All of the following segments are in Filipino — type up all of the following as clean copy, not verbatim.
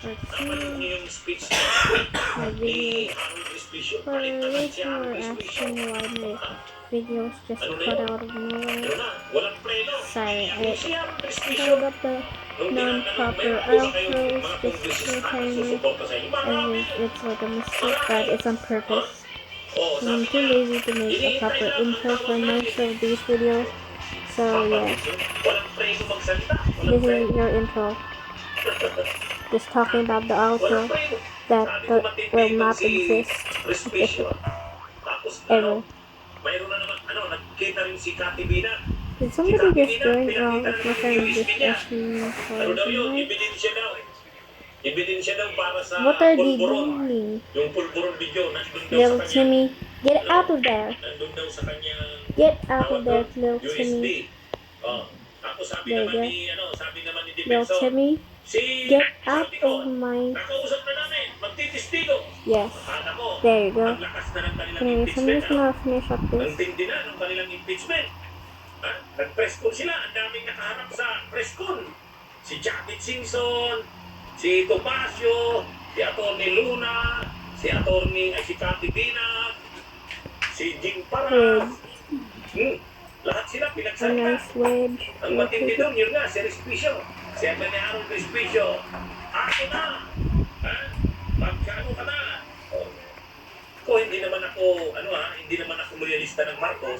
My videos for reason or asking why my videos just cut out of nowhere. Sorry, I got the non-proper outros, just the timer, and it's like a mistake, but it's on purpose. I'm too lazy to make a proper intro for most of these videos, so yeah, this is your intro. Just talking about the outro that will not exist ever. Did somebody just join? Oh, it's my friend just asking for invite. What are they doing? Little Timmy, get out of there! Get out of there, little Timmy. There you go. Little Timmy, get out of my... Yes, there you go. Anyways, I'm just gonna finish up this. Nag-press con sila, ang daming nakaharap sa press con. Si Jackie Simpson, si Tomasio, si Atty. Luna, si Cathy Bina, si Jing Paras. Lahat sila A pinagsalita. nice wedge. Ang matindi doon, yun nga, si Respicio. Si Aaron Respicio. Ako na! Ha? Magkano ka na? Ko, hindi naman ako loyalista ng Marcos.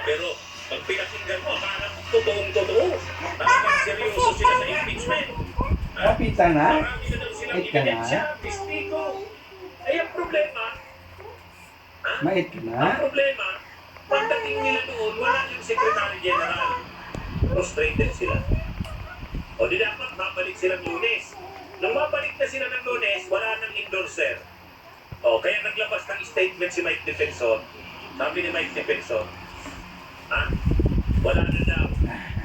Pero pag pinakinggan mo, parang totoong-totoo. Parang seryoso sila sa impeachment. Kapita na? Marami na daw silang ebidensya, testigo. Ay, ang problema, Mait ka na? ang problema, pagdating nila doon, wala yung Secretary General. Frustrated sila. O di dapat babalik silang Lunes. Nung mabalik na sila ng Lunes, wala nang endorser. O, kaya naglabas ng statement si Mike Defensor. Sabi ni Mike Defensor, wala na daw.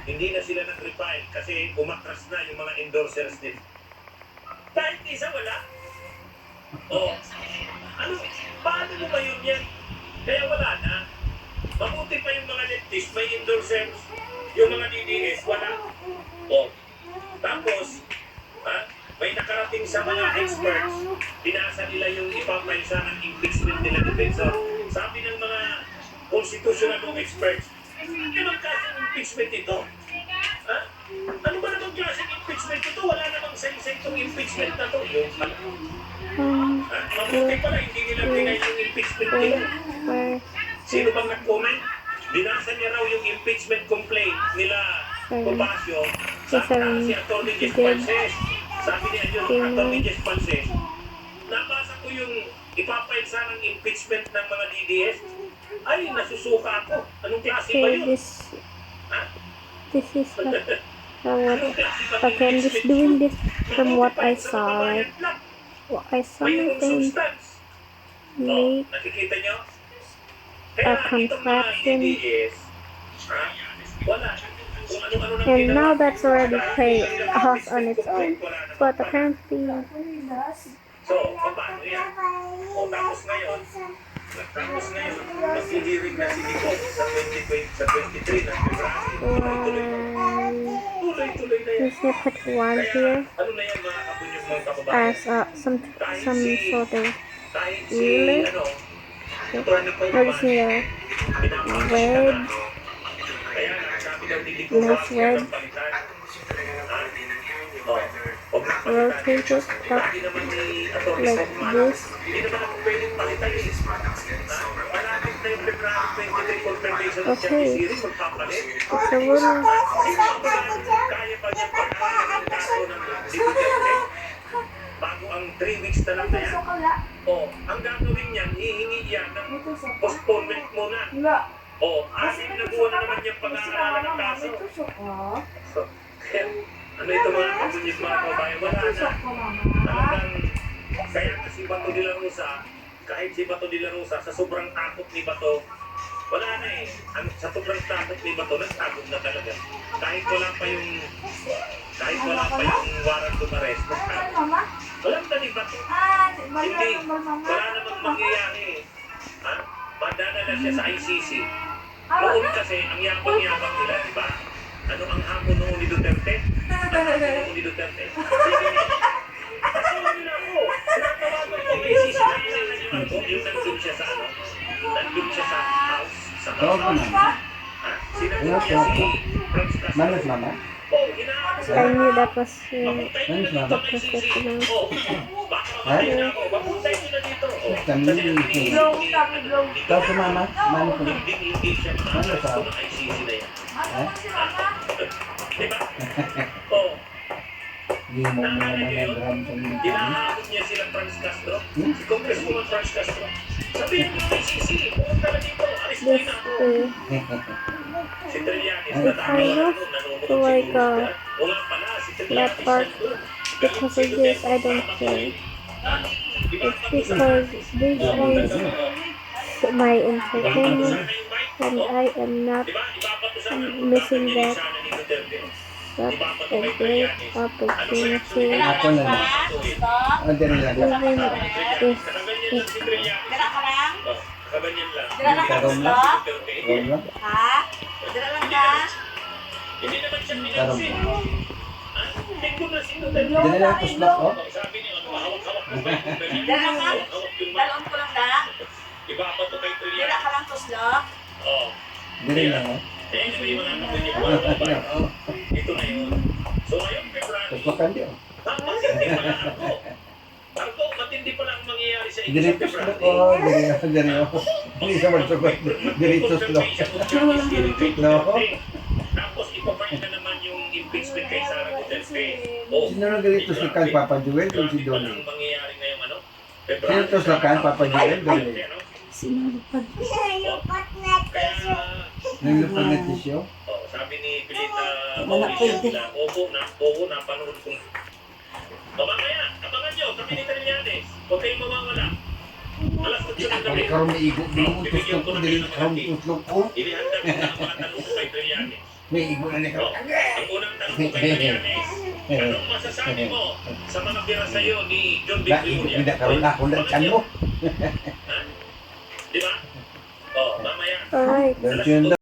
Hindi na sila nag-refile kasi umatras na yung mga endorsers nila. Kahit isa wala. O, paano mo ba yun yan? Kaya wala na. Mabuti pa yung mga leftist, may endorsers. Yung mga DDS, wala. O, tapos, may nakarating sa mga experts, binasa nila yung ipapaisa ng impeachment nila Defensor. Sabi ng mga constitutional experts, anong klaseng impeachment ito? Ano ba namang klaseng impeachment ito? Wala namang sa-isa itong impeachment na to. Mabuti pala, hindi nila pinay yung impeachment nila. Sino bang nag-comment? Binasa niya raw yung impeachment complaint nila Tomasio. Si Atty. Jess Panses. Sabi niya yun, Atty. Jess Panses. Nabasa ko yung ipapainsa ng impeachment ng mga DDS. Ay, nasusuka ako. Anong klase ba yun? This is what I'm just doing this from what I saw. Like, what I saw my friend make nakikita nyo? a contraption, and now that's already paid off on its own. But apparently, So, paano yan? O tapos ngayon, maghihiring na si Nicole sa 23 ng February. Tuloy-tuloy na yan. let's put one here Ano na yan mga kabunyog mga kababayan? as some sort of Kahit si, ruler. Atty. Cole I just need a wedge. Kaya nakasabi daw ni Nicole Nice wedge. Rotate it up Hindi naman ni Atty. like Cole this. Hindi naman ako pwedeng palitan eh. Malapit na yung February 23 confirmation ng Okay. series, magpapalit. It's a little Kaya ba niya pagkakas ng kaso ng Duterte? Bago ang 3 weeks na lang na yan. O, ang gagawin niyan, hihingi yan ng postponement muna. O, 6 na buwan na naman yung pag-aaralan ng kaso. So, kaya, ano ito mga kabunyig mga kabayan? Wala na. Talagang, kaya si Bato de la Rosa, kahit si Bato de la Rosa, sa sobrang takot ni Bato, wala na eh. Sa sobrang takot ni Bato, nagtakot na talaga. Kahit wala pa yung warrant to arrest, nagtakot. Walang na ni Bato. Hindi, wala namang mangyayari. Madadala siya sa ICC. Noon kasi, ang yabang-yabang nila, di ba? Ano ang hamon noon ni Duterte? Ang hamon noon ni Duterte? Sige, Marco, yung nandun siya sa ano? Nandun siya sa house, sa Oo, house. naman. Sinagot niya si Franz Castro. Manas mama. Oh, hinahanap I knew that was Papuntay nyo na dito kay Sisi. Oh, baka makain na ako. Papuntay nyo na dito. Oh, Kami kasi yung hindi ito. hindi Tapos si mama, mano ko. hindi siya makakalas kung kay Sisi na yan. Ha? Diba? Oh, Hindi mo mo naman nag-ram sa mga kami. hinahanap niya sila Franz Castro. Hmm? Si Congresswoman Franz Castro. Sabihin niyo kay Sisi, pumunta na dito. Alis mo this na ako. Si Trillanes I na dami kind of nanonood feel like, siguro siya. O nga pala, si that Trillanes part, nandun. because of this I don't care. It's because this is my entertainment and I am not missing that. Such a great opportunity. Ako na lang. O, dyan lang. Even if Kakaganyan lang si Trillanes. Dira ka lang? Oh, kakaganyan lang. Dira lang ka Karoon gusto? lang. Okay. Karoon lang. Ha? Dira lang ka? Hindi naman siya Karoon pinansin. lang. Tingko na sino Dyan lang puslak ko. Sabi niya, ano, hawak-hawak mo ba yung ganyan? Dira ka? Hawak-hawak yung ba? Dalawang ko lang na? Iba pa to kay Dira Trillanes. ka lang tuslo? Oo. Dyan lang. Eh, ano yung mga kapatid ko? Ano ba? Ito na yun. So ngayon, February, Puslakan di. matindi pala ako. Ako, matindi pala ang mangyayari sa inyo sa Diritos na February. ko. Diritos. Hindi sa magsagot. Diritos lang. No. Tapos ipapain na naman yung impeachment kay Sara Duterte. Oh, Sino na diritos na kan Papa Joel kung si grabe pala Dolly? ang mangyayari ngayong ano? Sino tos na kan Papa Joel? Dolly. Ano? sinulupad. Kaya, Nilupad na tisyo. oh, sabi ni Pilita Wala Mauricio pwede. na, napanood ko. O mamaya, abangan nyo, kami ni Trillanes. Huwag kayong mawawala. Alas 8 ng gabi. Ako karoon may igo. Binutos ko ko. Dili karoon tuslok ko. Ilihandag ko na ang mga tanong ko kay Trillanes. May igo na ni Oh, karoon. ang unang tanong ko kay Trillanes, anong masasabi mo sa mga pira sa'yo ni John Na, Victoria? hindi karoon ako na chan mo. Ha? Di ba? Oh, mamaya. Alright. Don't you know?